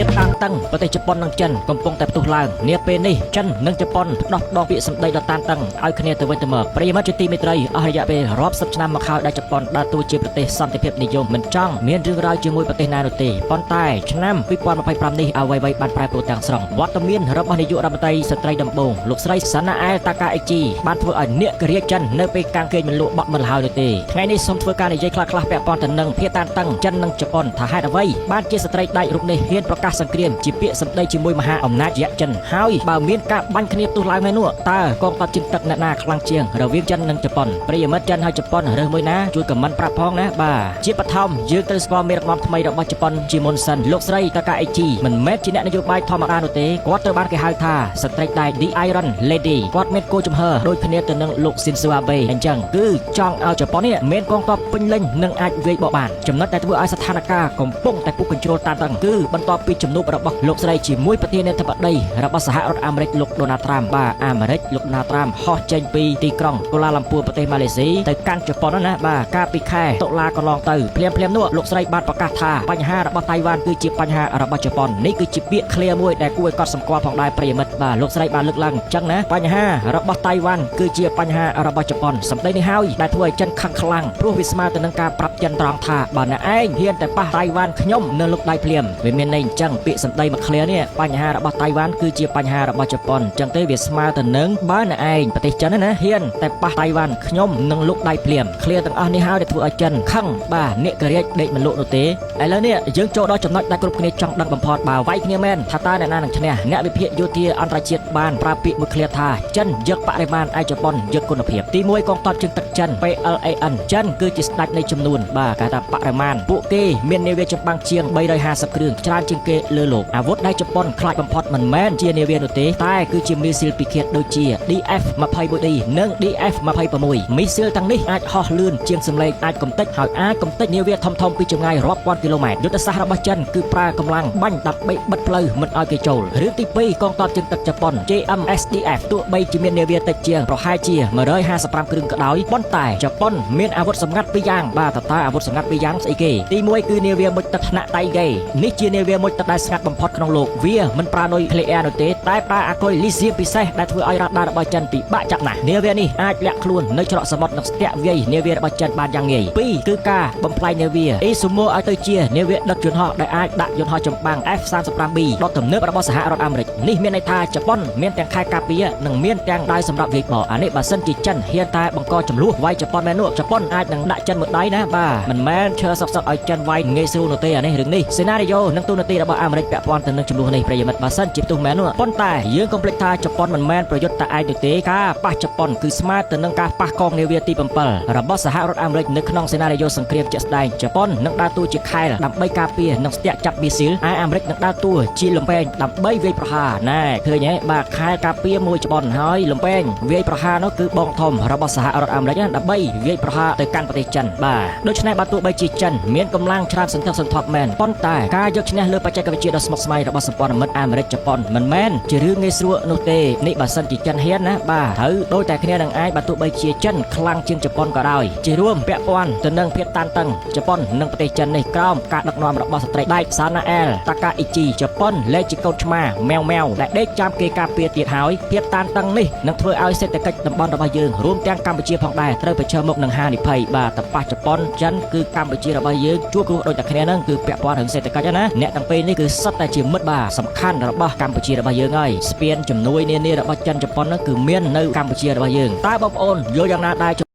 ភាពតានតឹងប្រទេសជប៉ុននិងចិនកំពុងតែផ្ទុះឡើងនាពេលនេះចិននិងជប៉ុនផ្ដោះពាក្យសម្ដីដ៏តានតឹងឲ្យគ្នាទៅវិញទៅមកប្រិយមិត្តជាទីមេត្រីអស់រយៈពេលរាប់សិបឆ្នាំមកហើយដែលជប៉ុនដើរតួជាប្រទេសសន្តិភាពនិយមមិនចង់មានរឿងរ៉ាវជាមួយប្រទេសណានោះទេប៉ុន្តែឆ្នាំ2025នេះអ្វីៗបានប្រែប្រួលទាំងស្រុងវត្តមានរបស់នាយករដ្ឋមន្ត្រីស្ត្រីដំបូងលោកស្រីសាណាអែលតាកាអេជីបានធ្វើឲ្យអ្នកករាចិននៅពេលកាំងគេងមិនលក់បត់មិនហើយនោះទេថ្ងៃនេះសូមធ្វើការនិយាយខ្លះៗពាក់ព័ន្ធទៅនឹងភាពតានតឹងចិននិងជប៉ុនថាហេតុអ្វីបានជាស្ត្រីដាច់រូបនេះហ៊ានប្រកាសសង្គ្រាមជាពាក្យសម្ដីជាមួយមហាអំណាចយៈចិនហើយបើមានការបាញ់គ្នាផ្ទុះឡើងហើយនោះតើកងទ័ពជើងទឹកអ្នកណាខ្លាំងជាងរវាងចិននិងជប៉ុនប្រិយមិត្តចិនហើយជប៉ុនរើសមួយណាជួយខមមិនប្រាប់ផងណាបាទជាបឋមយើងត្រូវស្គាល់មេដឹកនាំថ្មីរបស់ជប៉ុនជាមុនសិនលោកស្រីតាកាអេជីមិនមែនជាអ្នកនយោបាយធម្មតានោះទេគាត់ត្រូវបានគេហៅថាស្ត្រីដែល The Iron Lady គាត់មានគោលជំហរដូចគ្នាទៅនឹងលោកស៊ីនស៊ូអាបេអញ្ចឹងគឺចង់ឲ្យជប៉ុននេះមានកងទ័ពពេញលេញនិងអាចវាយបកបានចំណុចដែលធ្វើឲ្យស្ថានភាពកំពុងតែពុះកញ្ជ្រោលតានតឹងគឺបន្ទាប់ពីជំនួបរបស់លោកស្រីជាមួយប្រធានាធិបតីរបស់សហរដ្ឋអាមេរិកលោកដូណាល់ត្រាំបាទអាមេរិកលោកដូណាល់ត្រាំហោះចេញពីទីក្រុងកូឡាឡាំពួរប្រទេសម៉ាឡេស៊ីទៅកាន់ជប៉ុនណាបាទកាលពីខែតុលាកន្លងទៅភ្លាមនោះលោកស្រីបានប្រកាសថាបញ្ហារបស់តៃវ៉ាន់គឺជាបញ្ហារបស់ជប៉ុននេះគឺជាពាក្យឃ្លាមួយដែលគួរឲ្យកត់សម្គាល់ផងដែរប្រិយមិត្តបាទលោកស្រីបានលើកឡើងអញ្ចឹងណាបញ្ហារបស់តៃវ៉ាន់គឺជាបញ្ហារបស់ជប៉ុនសម្ដីនេះហើយដែលធ្វើឲ្យចិនខឹងខ្លាំងព្រោះវាស្មើទៅនឹងការប្រាប់ចិនត្រង់ថាបើអ្នកឯងហ៊ានតែប៉ះតៃវ៉ាន់ខ្ញុំនៅលោកដៃភ្លាមវាមានន័យអញ្ចឹងពាក្យសម្ដីមួយឃ្លានេះបញ្ហារបស់តៃវ៉ាន់គឺជាបញ្ហារបស់ជប៉ុនអញ្ចឹងទេវាស្មើទៅនឹងបើអ្នកឯងប្រទេសចិនណាហ៊ានតែប៉ះតៃវ៉ាន់ខ្ញុំនឹងលោកដៃភ្លាមឃ្លាទាំងអស់នេះហើយដែលធ្វើឲ្យចិនខឹងបាទអ្នកករាជដេកមិនលក់នោះទេឥឡូវនេះយើងចូលដល់ចំណុចដែលគ្រប់គ្នាចង់ដឹងបំផុតបើវាយគ្នាមែនថាតើអ្នកណានឹងឈ្នះអ្នកវិភាគយោធាអន្តរជាតិបានប្រើពាក្យមួយឃ្លាថាចិនយកបរិមាណឯជប៉ុនយកគុណភាពទី1កងទ័ពជើងទឹកចិន PLAN ចិនគឺជាស្ដេចនៃចំនួនបាទគេថាបរិមាណពួកគេមាននាវាចម្បាំងជាង350គ្រឿងច្រើនជាងគេលើโลกអាវុធដែលជប៉ុនខ្លាចបំផុតមិនមែនជានាវានោះទេតែគឺជាមីស៊ីលពិឃាតដូចជា DF-21D និង DF-26 មីស៊ីលទាំងនេះអាចហោះលឿនជាងសម្លេងអាចកំទេចហើយអាចកំទេចនាវាធំៗពីចម្ងាយរាប់ពាន់គីឡូម៉ែត្រយុទ្ធសាស្ត្ររបស់ចិនគឺប្រើកម្លាំងបាញ់ដើម្បីបិទផ្លូវមិនឲ្យគេចូលរឿងទី2កងទ័ពជើងទឹកជប៉ុន JMSDF ទោះបីជាមាននាវាតិចជាងប្រហែលជា155គ្រឿងក៏ដោយប៉ុន្តែជប៉ុនមានអាវុធសម្ងាត់ពីរយ៉ាងបាទតើអាវុធសម្ងាត់ពីរយ៉ាងស្អីគេទី1គឺនាវាមុជទឹកថ្នាក់តៃហ្គេនេះជានាវាមុជទឹកដែលស្ងាត់បំផុតក្នុងโลกវាមិនប្រើនុយក្លេអ៊ែរនោះទេតែប្រើអាគុយលីសៀមពិសេសដែលធ្វើឲ្យរ៉ាដារបស់ចិនពិបាកចាប់ណាស់នាវានេះអាចលាក់ខ្លួននៅច្រកសមុទ្រនិងស្ទាក់វាយនាវារបស់ចិនបានយ៉ាងងាយ2គឺការបំផ្លាញនាវាអេស៊ូម៉ូឲ្យទៅជានាវាដឹកយន្តហោះដែលអាចដាក់យន្តហោះចម្បាំង F-35B ដ៏ទំនើបរបស់សហរដ្ឋអាមេរិកនេះមានន័យថាជប៉ុនមានទាំងខែការពារនិងមានទាំងដៃសម្រាប់វាយបកអានេះបើសិនជាចិនហ៊ានតែបង្កចំនួនវាយជប៉ុនមែននោះជប៉ុនអាចនឹងដាក់ចិនមួយដៃណាបាទមិនមែនឈើសុកឲ្យចិនវាយងាយស្រួលនោះទេអានេះរឿងនេះសេណារីយ៉ូនិងទូនាទីរបស់អាមេរិកពាក់ព័ន្ធទៅនឹងចំនួននេះប្រិយមិត្តបើសិនជាផ្ទុះមែននោះប៉ុន្តែយើងកុំភ្លេចថាជប៉ុនមិនមែនប្រយុទ្ធតែឯងនោះទេការប៉ះជប៉ុនគឺស្មើទៅនឹងការប៉ះកងនាវាទី7របស់សហរដ្ឋអាមេរិកនៅក្នុងសេណារីយ៉ូសង្គ្រាមជាក់ស្ដែងជប៉ុននឹងដើរតួជាខែលដើម្បីការពារនិងស្ទាក់ចាប់មីស៊ីលឯអាមេរិកនឹងដើរតួជាលំពែងដើម្បីវាយប្រហារណែឃើញហ៎បាទខែលការពារមួយជប៉ុនហើយលំពែងវាយប្រហារនោះគឺបងធំរបស់សហរដ្ឋអាមេរិកដើម្បីវាយប្រហារទៅកាន់ប្រទេសចិនបាទដូច្នេះបើទោះបីជាចិនមានកម្លាំងច្រើនសន្ធឹកសន្ធាប់មែនប៉ុន្តែការយកឈ្នះលើបច្ចេកវិទ្យាដ៏ស្មុគស្មាញរបស់សម្ព័ន្ធមិត្តអាមេរិកជប៉ុនមិនមែនជារឿងងាយស្រួលនោះទេនេះបើសិនជាចិនហ៊ានណាបាទត្រូវដូចតែគ្នានឹងឯងបើទោះបីជាចិនខ្លាំងជាងជប៉ុនក៏ដោយជារួមពាក់ព័ន្ធទៅនឹងភាពតានតឹងជប៉ុននិងប្រទេសចិននេះក្រោមការដឹកនាំរបស់ស្ត្រីដែកសាណាអែលតាកាអេជីជប៉ុនលែងជាកូនឆ្មាម៉ែវដែលដេកចាំគេការពារទៀតហើយភាពតានតឹងនេះនឹងធ្វើឲ្យសេដ្ឋកិច្ចតំបន់របស់យើងរួមទាំងកម្ពុជាផងដែរត្រូវប្រឈមមុខនឹងហានិភ័យបាទតប៉ះជប៉ុនចិនគឺកម្ពុជារបស់យើងជួបគ្រោះដូចតែគ្នានឹងគឺពាក់ព័ន្ធនឹងសេដ្ឋកិច្ចណាអ្នកទាំងពីរនេះគឺសុទ្ធតែជាមិត្តបាទសំខាន់របស់កម្ពុជារបស់យើងហើយស្ពានជំនួយនានារបស់ចិនជប៉ុនគឺមាននៅកម្ពុជារបស់យើងតើបងប្អូនយល់យ៉ាងណាដែរ